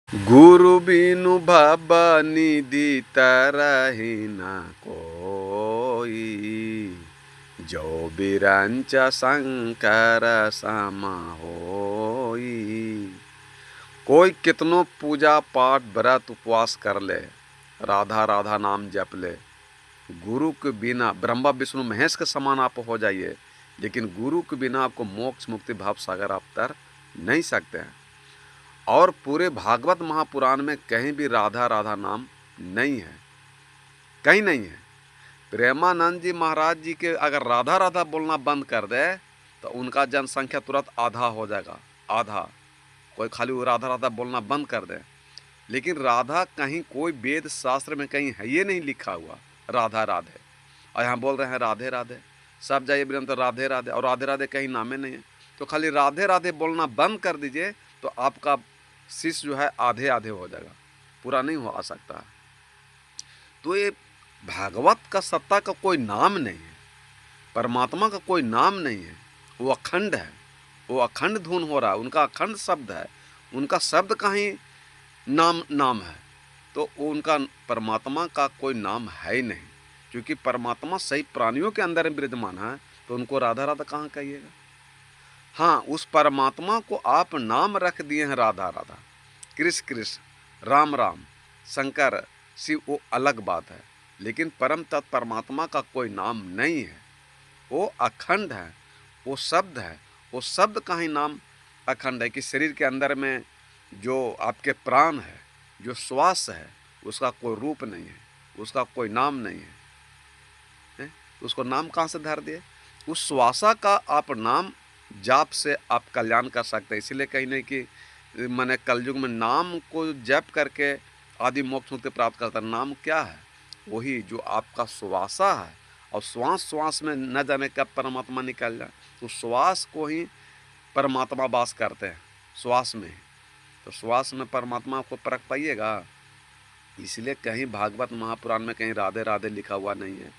गुरु बिनु भवनिधि तरहि न कोई। जो बिरंच शंकर सम होई। कोई कितनो पूजा पाठ व्रत उपवास कर ले, राधा राधा नाम जप ले, गुरु के बिना ब्रह्मा विष्णु महेश के समान आप हो जाइए, लेकिन गुरु के बिना आपको मोक्ष मुक्ति भाव सागर आप तर नहीं सकते हैं। और पूरे भागवत महापुराण में कहीं भी राधा राधा नाम नहीं है, कहीं नहीं है। प्रेमानंद जी महाराज जी के अगर राधा राधा बोलना बंद कर दे तो उनका जनसंख्या तुरंत आधा हो जाएगा, आधा। कोई खाली वो राधा राधा बोलना बंद कर दे, लेकिन राधा कहीं कोई वेद शास्त्र में कहीं है ये नहीं लिखा हुआ राधा राधे। और यहाँ बोल रहे हैं राधे राधे, सब जाइए बिना तो राधे राधे, और राधे राधे कहीं नामे नहीं है। तो खाली राधे राधे बोलना बंद कर दीजिए तो आपका शिष्य जो है आधे आधे हो जाएगा, पूरा नहीं हो आ सकता। तो ये भागवत का सत्ता का कोई नाम नहीं है, परमात्मा का कोई नाम नहीं है। वो अखंड है, वो अखंड धुन हो रहा है, उनका अखंड शब्द है, उनका शब्द का ही नाम है। तो उनका परमात्मा का कोई नाम है ही नहीं, क्योंकि परमात्मा सही प्राणियों के अंदर विराजमान है, तो उनको राधा राधा कहाँ कहिएगा। हाँ, उस परमात्मा को आप नाम रख दिए हैं राधा राधा, कृष्ण कृष्ण, राम राम, शंकर शिव, वो अलग बात है। लेकिन परम तत्व परमात्मा का कोई नाम नहीं है, वो अखंड है, वो शब्द है, वो शब्द का ही नाम अखंड है। कि शरीर के अंदर में जो आपके प्राण है, जो श्वास है, उसका कोई रूप नहीं है, उसका कोई नाम नहीं है, उसको नाम कहाँ से धर दिए। उस श्वासा का आप नाम जाप से आप कल्याण कर सकते हैं। इसीलिए कहीं नहीं कि मैंने कलयुग में नाम को जप करके आदि मोक्ष मुक्ति प्राप्त करता। नाम क्या है? वही जो आपका श्वासा है, और श्वास श्वास में न जाने कब परमात्मा निकल जाए, तो श्वास को ही परमात्मा वास करते हैं, श्वास में ही। तो श्वास में परमात्मा को परख पाइएगा। इसलिए कहीं भागवत महापुराण में कहीं राधे राधे लिखा हुआ नहीं है।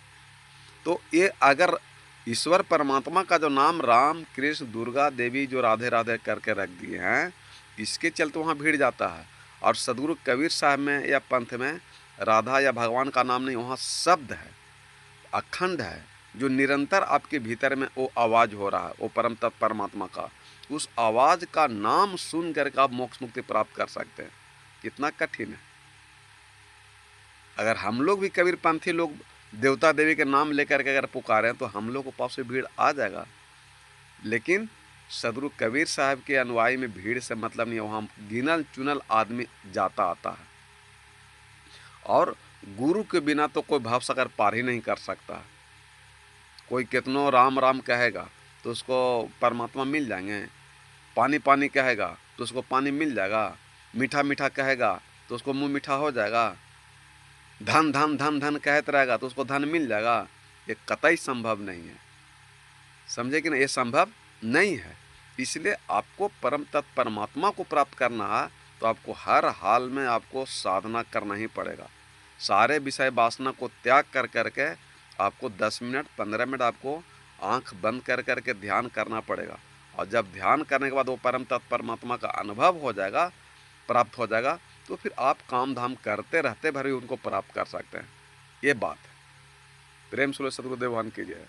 तो ये अगर ईश्वर परमात्मा का जो नाम राम कृष्ण दुर्गा देवी जो राधे राधे करके रख दिए हैं, इसके चलते वहाँ भीड़ जाता है। और सदगुरु कबीर साहब में या पंथ में राधा या भगवान का नाम नहीं, वहाँ शब्द है, अखंड है, जो निरंतर आपके भीतर में वो आवाज़ हो रहा है, वो परम तत्व परमात्मा का। उस आवाज़ का नाम सुन करके आप मोक्ष मुक्ति प्राप्त कर सकते हैं। कितना कठिन है। अगर हम लोग भी कबीर पंथी लोग देवता देवी के नाम लेकर के अगर पुकारें तो हम लोग को पास से भीड़ आ जाएगा। लेकिन सदगुरु कबीर साहब के अनुयायी में भीड़ से मतलब नहीं है, वहाँ गिनल चुनल आदमी जाता आता है। और गुरु के बिना तो कोई भाव सागर पार ही नहीं कर सकता। कोई कितनो राम राम कहेगा तो उसको परमात्मा मिल जाएंगे, पानी पानी कहेगा तो उसको पानी मिल जाएगा, मीठा मीठा कहेगा तो उसको मुँह मीठा हो जाएगा, धन धन धन धन कहते रहेगा तो उसको धन मिल जाएगा। ये कतई संभव नहीं है, समझे कि नहीं, ये संभव नहीं है। इसलिए आपको परम तत्व परमात्मा को प्राप्त करना है तो आपको हर हाल में आपको साधना करना ही पड़ेगा। सारे विषय वासना को त्याग कर करके आपको 10 मिनट 15 मिनट आपको आंख बंद कर करके ध्यान करना पड़ेगा। और जब ध्यान करने के बाद वो परम तत्व परमात्मा का अनुभव हो जाएगा, प्राप्त हो जाएगा, तो फिर आप काम धाम करते रहते भर भी उनको प्राप्त कर सकते हैं। ये बात है। प्रेम सुले सदगुरुदेव भगवान कीजिए।